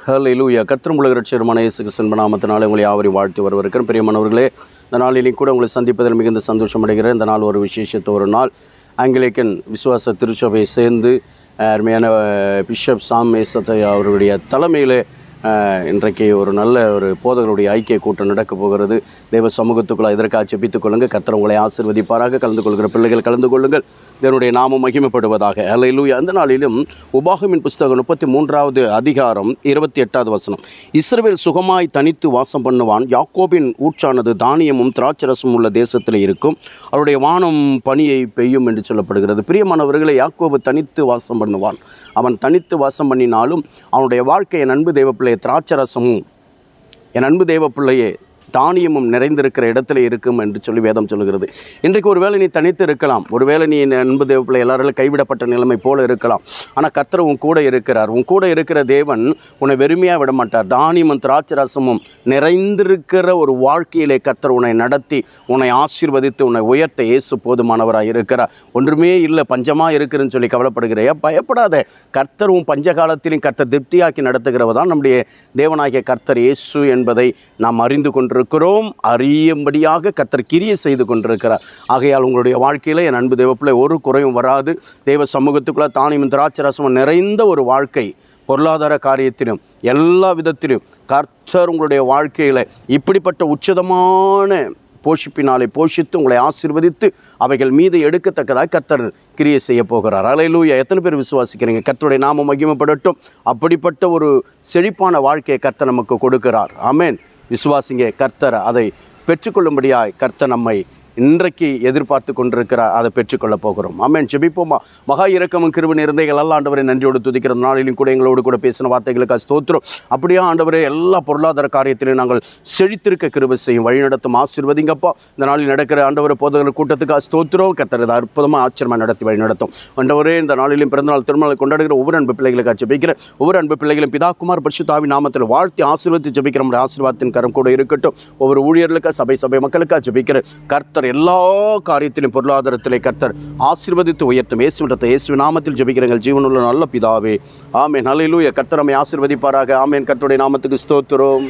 ஹல்லேலூயா. கர்த்தரும் உலக இரட்சகருமான இயேசு கிறிஸ்துவின் நாமத்தினாலே உங்களை யாவரையும் வாழ்த்து வரவேற்கிறேன். பிரியமானவர்களே, இந்த நாளிலே கூட உங்களை சந்திப்பதில் மிகுந்த சந்தோஷம் அடைகிறேன். இந்த நாள் ஒரு விசேஷத்த ஒரு நாள். ஆங்கிலிக்கன் விசுவாச திருச்சபையை சேர்ந்து அருமையான பிஷப் சாம் மேசத்தையா அவருடைய தலைமையில் இன்றைக்கு ஒரு நல்ல ஒரு போதகருடைய ஐக்கிய கூட்டம் நடக்க போகிறது. தெய்வ சமூகத்துக்குள்ள இதற்காக ஜெபித்துக் கொள்ளுங்கள். கர்த்தர் உங்களை ஆசீர்வதிப்பாராக. கலந்து கொள்கிற பிள்ளைகள் கலந்து கொள்ளுங்கள். இதனுடைய நாமம் மகிமைப்படுவதாக. ஹல்லேலூயா. அந்த நாளிலும் உபாகமின் புஸ்தகம் 33வது அதிகாரம் 28வது வசனம். இஸ்ரவேல் சுகமாய் தனித்து வாசம் பண்ணுவான். யாக்கோபின் ஊற்றானது தானியமும் திராட்சரசமும் உள்ள தேசத்தில் இருக்கும். அவருடைய வானம் பனியை பெய்யும் என்று சொல்லப்படுகிறது. பிரியமானவர்களை, யாக்கோபு தனித்து வாசம் பண்ணுவான். அவன் தனித்து வாசம் பண்ணினாலும் அவனுடைய வாழ்க்கை என் அன்பு தெய்வ பிள்ளையை திராட்சரசமும் என் அன்பு தெய்வ பிள்ளையே தானியமும் நிறைந்திருக்கிற இடத்துல இருக்கும் என்று சொல்லி வேதம் சொல்கிறது. இன்றைக்கு ஒருவேளை நீ தனித்து இருக்கலாம். ஒருவேளை நீ அன்பு தேவ பிள்ளை எல்லாராலும் கைவிடப்பட்ட நிலைமை போல இருக்கலாம். ஆனால் கர்த்தர் உன் கூட இருக்கிறார். உன் கூட இருக்கிற தேவன் உன்னை வெறுமையாக விட மாட்டார். தானியமும் திராட்சரசமும் நிறைந்திருக்கிற ஒரு வாழ்க்கையிலே கர்த்தர் உன்னை நடத்தி உன்னை ஆசீர்வதித்து உன்னை உயர்த்த இயேசு போதுமானவராக இருக்கிறார். ஒன்றுமே இல்லை, பஞ்சமாக இருக்குதுன்னு சொல்லி கவலைப்படுகிறையா? பயப்படாத. கர்த்தர் உன் பஞ்சகாலத்திலும் கர்த்தர் திருப்தியாக்கி நடத்துகிறவர் தான் நம்முடைய தேவனாகிய கர்த்தர் இயேசு என்பதை நாம் அறிந்து கொண்டிருக்கிறோம். அறியும்படியாக கர்த்தர் கிரியை செய்து கொண்டிருக்கிறார். ஆகையால் உங்களுடைய வாழ்க்கையில் என் அன்பு தேவப்பிள்ளை ஒரு குறையும் வராது. தேவ சமூகத்துக்குள்ள தானியமும் திராட்சரசமும் நிறைந்த ஒரு வாழ்க்கை, பொருளாதார காரியத்திலும் எல்லா விதத்திலும் கர்த்தர் உங்களுடைய வாழ்க்கையில் இப்படிப்பட்ட உச்சிதமான போஷிப்பினாலே போஷித்து உங்களை ஆசீர்வதித்து அவைகள் மீது எடுக்கத்தக்கதாக கர்த்தர் கிரியை செய்ய போகிறார். ஹல்லேலூயா. எத்தனை பேர் விசுவாசிக்கிறீங்க? கர்த்தருடைய நாமம் மகிமைப்படட்டும். அப்படிப்பட்ட ஒரு செழிப்பான வாழ்க்கையை கர்த்தர் நமக்கு கொடுக்கிறார். ஆமென். விசுவாசிங்க. கர்த்தர் அதை பெற்றுக்கொள்ளும்படியாய் கர்த்தர் நம்மை இன்றைக்கு எதிர்பார்த்து கொண்டிருக்கிறார். அதை பெற்றுக்கொள்ள போகிறோம். ஆமென். ஜெபிப்போமா. மகா இரக்கமும் கிருபை நிறைந்த எல்லா ஆண்டவரை நன்றியோடு துதிக்கிற நாளிலும் கூட எங்களோடு கூட பேசின வார்த்தைகளுக்கு ஸ்தோத்திரம். அப்படியே ஆண்டவரே எல்லா பொருளாதார காரியத்திலையும் நாங்கள் செழித்திருக்க கிருபை செய்யும், வழிநடத்தும், ஆசீர்வதிங்கப்பா. இந்த நாளில் நடக்கிற ஆண்டவர் போதகர் கூட்டத்துக்கு ஸ்தோத்திரம். கர்த்தர் இதை அற்புதமாக ஆச்சரியமாக நடத்தி வழிநடத்தும். ஆண்டவரே, இந்த நாளிலும் பிறந்தநாள் திருமணம் கொண்டாடுகிற ஒவ்வொரு அன்பு பிள்ளைகளுக்கு ஜெபிக்கிற ஒவ்வொரு அன்பு பிள்ளைகளும் பிதாகுமார் பரிசுத்த ஆவி நாமத்தில் வாழ்த்தி ஆசீர்வதித்து ஜெபிக்கிற நம்முடைய ஆசீர்வாதத்தின் கரம் கூட இருக்கட்டும். ஒவ்வொரு ஊழியர்களுக்கு சபை மக்களுக்காக ஜெபிக்கிற கர்த்தர் எல்லா காரியத்திலும் பொருளாதாரத்திலே கர்த்தர் ஆசீர்வதித்து உயர்த்தும். இயேசுவின் நாமத்தில் ஜெபிக்கிறங்கள் ஜீவனுள்ள நல்ல பிதாவே. ஆமென். ஹல்லேலூயா. கர்த்தர் நம்மை ஆசீர்வதிப்பாராக. ஆமென். கர்த்தருடைய நாமத்துக்கு ஸ்தோத்திரம்.